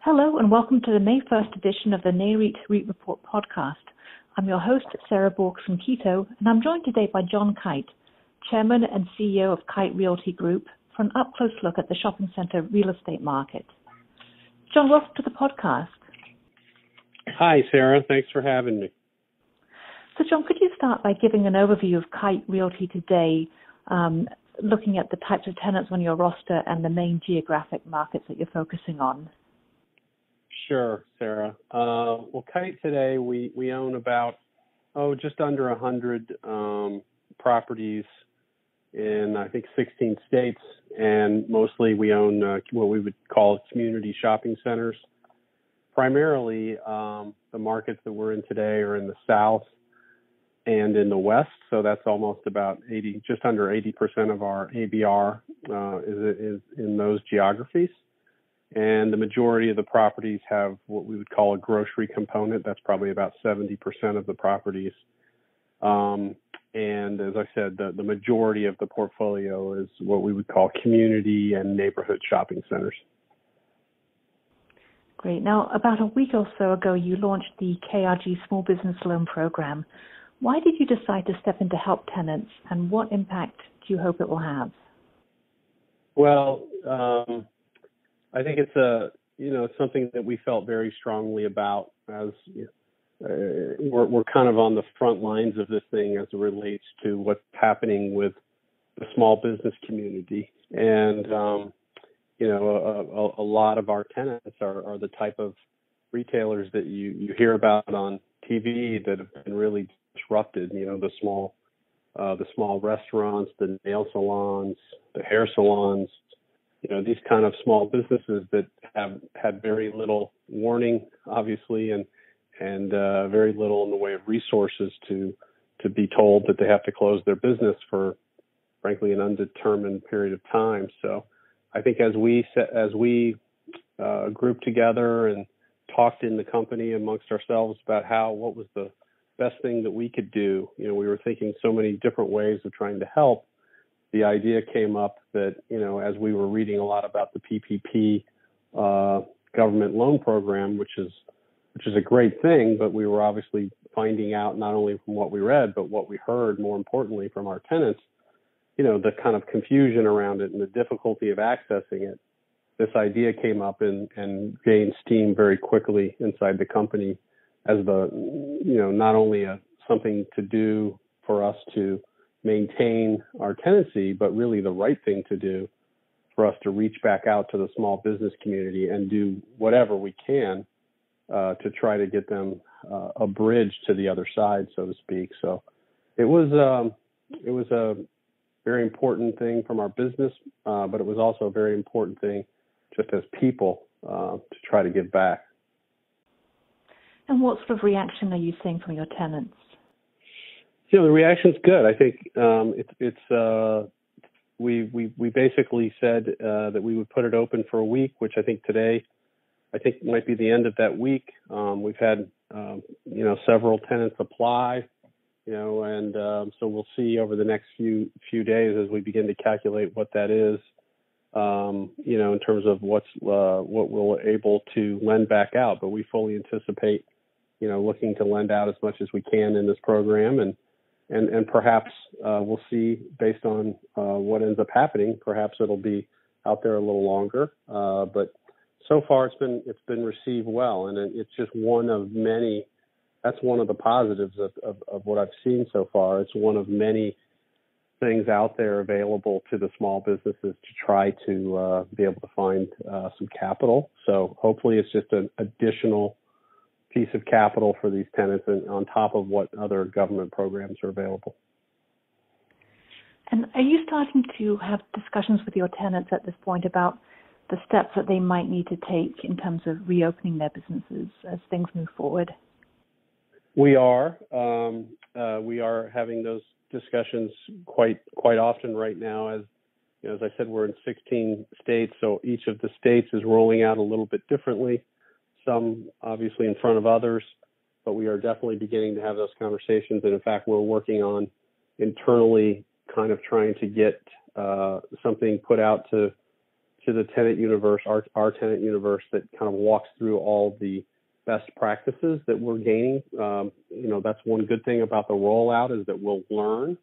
Hello and welcome to the May 1st edition of the REIT Report podcast. I'm your host, Sarah Borks from Quito, and I'm joined today by John Kite, Chairman and CEO of Kite Realty Group, for an up-close look at the shopping center real estate market. John, welcome to the podcast. Hi, Sarah. Thanks for having me. So, John, could you start by giving an overview of Kite Realty today, looking at the types of tenants on your roster and the main geographic markets that you're focusing on? Sure, Sarah. Well, Kite today, we own about, just under 100 properties in, I think, 16 states, and mostly we own what we would call community shopping centers. Primarily, the markets that we're in today are in the South and in the West, so that's almost about just under 80% of our ABR is in those geographies. And the majority of the properties have what we would call a grocery component. That's probably about 70% of the properties. And as I said, the majority of the portfolio is what we would call community and neighborhood shopping centers. Great. Now, about a week or so ago, you launched the KRG Small Business Loan program. Why did you decide to step in to help tenants, and what impact do you hope it will have? Well, I think it's something that we felt very strongly about as we're kind of on the front lines of this thing as it relates to what's happening with the small business community. And, a lot of our tenants are the type of retailers that you hear about on TV that have been really disrupted, the small restaurants, the nail salons, the hair salons, these kind of small businesses that have had very little warning, obviously, and very little in the way of resources to be told that they have to close their business for, frankly, an undetermined period of time. So I think as we grouped together and talked in the company amongst ourselves about what was the best thing that we could do, we were thinking so many different ways of trying to help. The idea came up that, as we were reading a lot about the PPP government loan program, which is a great thing, but we were obviously finding out not only from what we read, but what we heard, more importantly, from our tenants, the kind of confusion around it and the difficulty of accessing it. This idea came up and gained steam very quickly inside the company as not only something to do for us to maintain our tenancy, but really the right thing to do for us to reach back out to the small business community and do whatever we can to try to get them a bridge to the other side, so to speak. So it was a very important thing from our business, but it was also a very important thing just as people to try to give back. And what sort of reaction are you seeing from your tenants? The reaction's good. I think we basically said that we would put it open for a week, which I think today might be the end of that week. We've had several tenants apply, and so we'll see over the next few days as we begin to calculate what that is, in terms of what we're able to lend back out. But we fully anticipate, looking to lend out as much as we can in this program, and perhaps we'll see based on what ends up happening. Perhaps it'll be out there a little longer, but so far it's been received well, and it's just one of many. That's one of the positives of what I've seen so far. It's one of many things out there available to the small businesses to try to be able to find some capital. So hopefully it's just an additional piece of capital for these tenants and on top of what other government programs are available. And are you starting to have discussions with your tenants at this point about the steps that they might need to take in terms of reopening their businesses as things move forward? We are. We are having those discussions quite often right now. As I said, we're in 16 states, so each of the states is rolling out a little bit differently. Some obviously in front of others, but we are definitely beginning to have those conversations. And in fact, we're working on internally kind of trying to get something put out to to the tenant universe, our tenant universe, that kind of walks through all the best practices that we're gaining. That's one good thing about the rollout, is that we'll learn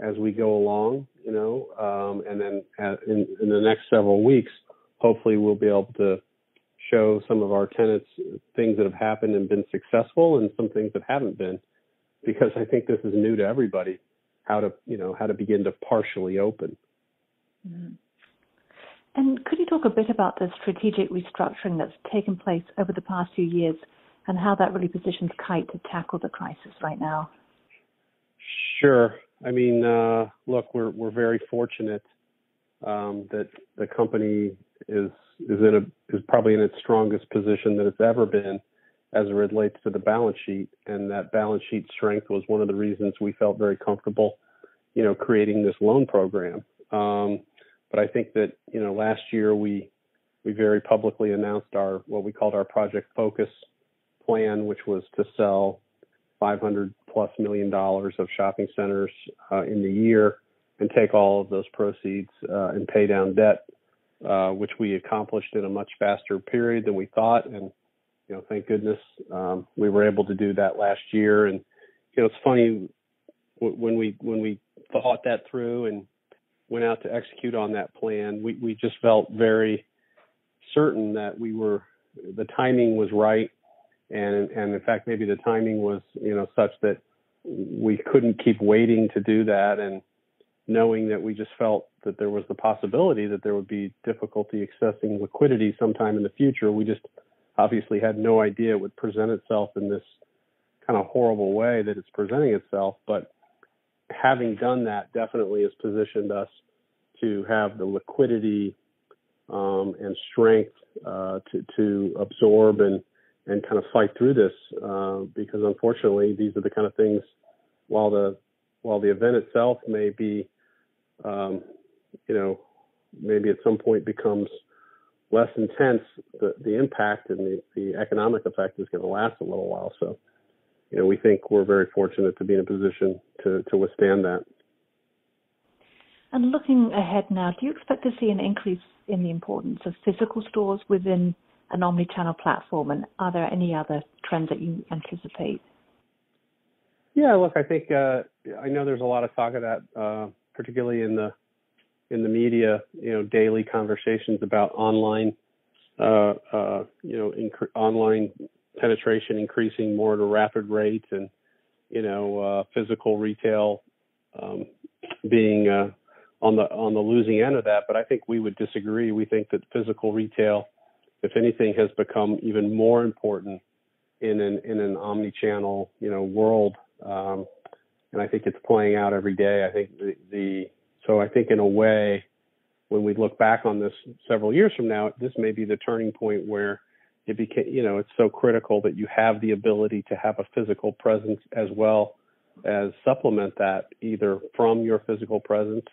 as we go along, and then in the next several weeks, hopefully we'll be able to show some of our tenants things that have happened and been successful, and some things that haven't been, because I think this is new to everybody, how to begin to partially open. Mm-hmm. And could you talk a bit about the strategic restructuring that's taken place over the past few years, and how that really positions Kite to tackle the crisis right now? Sure. I mean, look, we're very fortunate that the company is probably in its strongest position that it's ever been as it relates to the balance sheet, and that balance sheet strength was one of the reasons we felt very comfortable, creating this loan program. But I think that, last year we very publicly announced what we called our Project Focus plan, which was to sell $500+ million of shopping centers in the year, and take all of those proceeds and pay down debt, which we accomplished in a much faster period than we thought. And, thank goodness we were able to do that last year. And, it's funny, when we thought that through and went out to execute on that plan, we just felt very certain that the timing was right. And in fact, maybe the timing was, such that we couldn't keep waiting to do that. And knowing that we just felt that there was the possibility that there would be difficulty accessing liquidity sometime in the future, we just obviously had no idea it would present itself in this kind of horrible way that it's presenting itself. But having done that definitely has positioned us to have the liquidity and strength to absorb and kind of fight through this, because unfortunately these are the kind of things, while the event itself may be, maybe at some point becomes less intense, the impact and the economic effect is going to last a little while. So, we think we're very fortunate to be in a position to withstand that. And looking ahead now, do you expect to see an increase in the importance of physical stores within an omni-channel platform? And are there any other trends that you anticipate? Yeah, look, I think I know there's a lot of talk of that, particularly in the media. Daily conversations about online, online penetration increasing more at a rapid rate, and physical retail being on the losing end of that. But I think we would disagree. We think that physical retail, if anything, has become even more important in an omni-channel world, and I think it's playing out every day. I think so I think in a way, when we look back on this several years from now, this may be the turning point where it became, it's so critical that you have the ability to have a physical presence as well as supplement that, either from your physical presence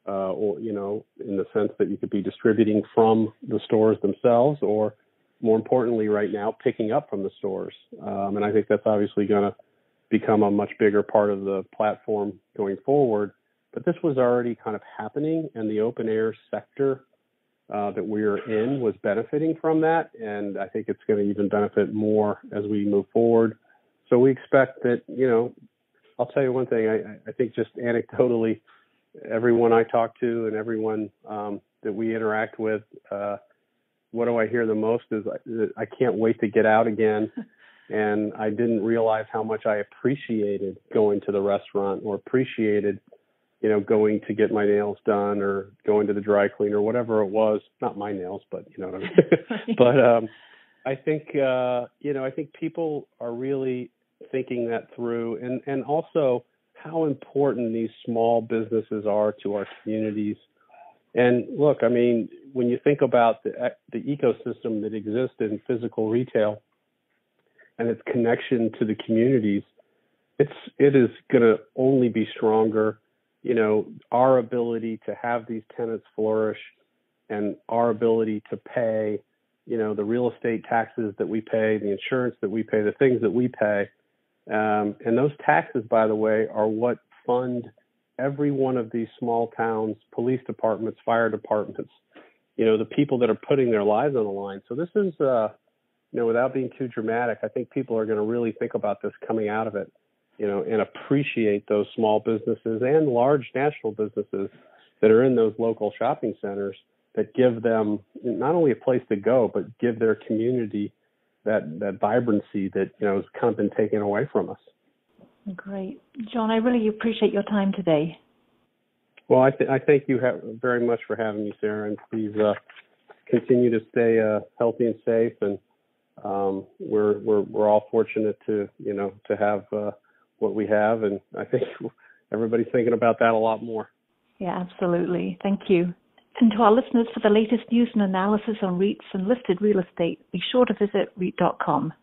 or, in the sense that you could be distributing from the stores themselves, or more importantly right now, picking up from the stores. And I think that's obviously going to become a much bigger part of the platform going forward. But this was already kind of happening, and the open air sector that we're in was benefiting from that. And I think it's going to even benefit more as we move forward. So we expect that, I'll tell you one thing, I think just anecdotally, everyone I talk to and everyone that we interact with, what do I hear the most is I can't wait to get out again. And I didn't realize how much I appreciated going to the restaurant, or appreciated, going to get my nails done, or going to the dry cleaner, whatever it was. Not my nails, but you know what I mean. But I think, I think people are really thinking that through, and also how important these small businesses are to our communities. And look, I mean, when you think about the ecosystem that exists in physical retail and its connection to the communities, it is going to only be stronger. Our ability to have these tenants flourish, and our ability to pay, the real estate taxes that we pay, the insurance that we pay, the things that we pay. And those taxes, by the way, are what fund every one of these small towns, police departments, fire departments, the people that are putting their lives on the line. So this is, without being too dramatic, I think people are going to really think about this coming out of it, and appreciate those small businesses and large national businesses that are in those local shopping centers that give them not only a place to go, but give their community that vibrancy that, has kind of been taken away from us. Great. John, I really appreciate your time today. Well, I thank you very much for having me, Sarah, and please continue to stay healthy and safe. And we're all fortunate to have what we have, and I think everybody's thinking about that a lot more. Yeah, absolutely. Thank you. And to our listeners, for the latest news and analysis on REITs and listed real estate, be sure to visit REIT.com.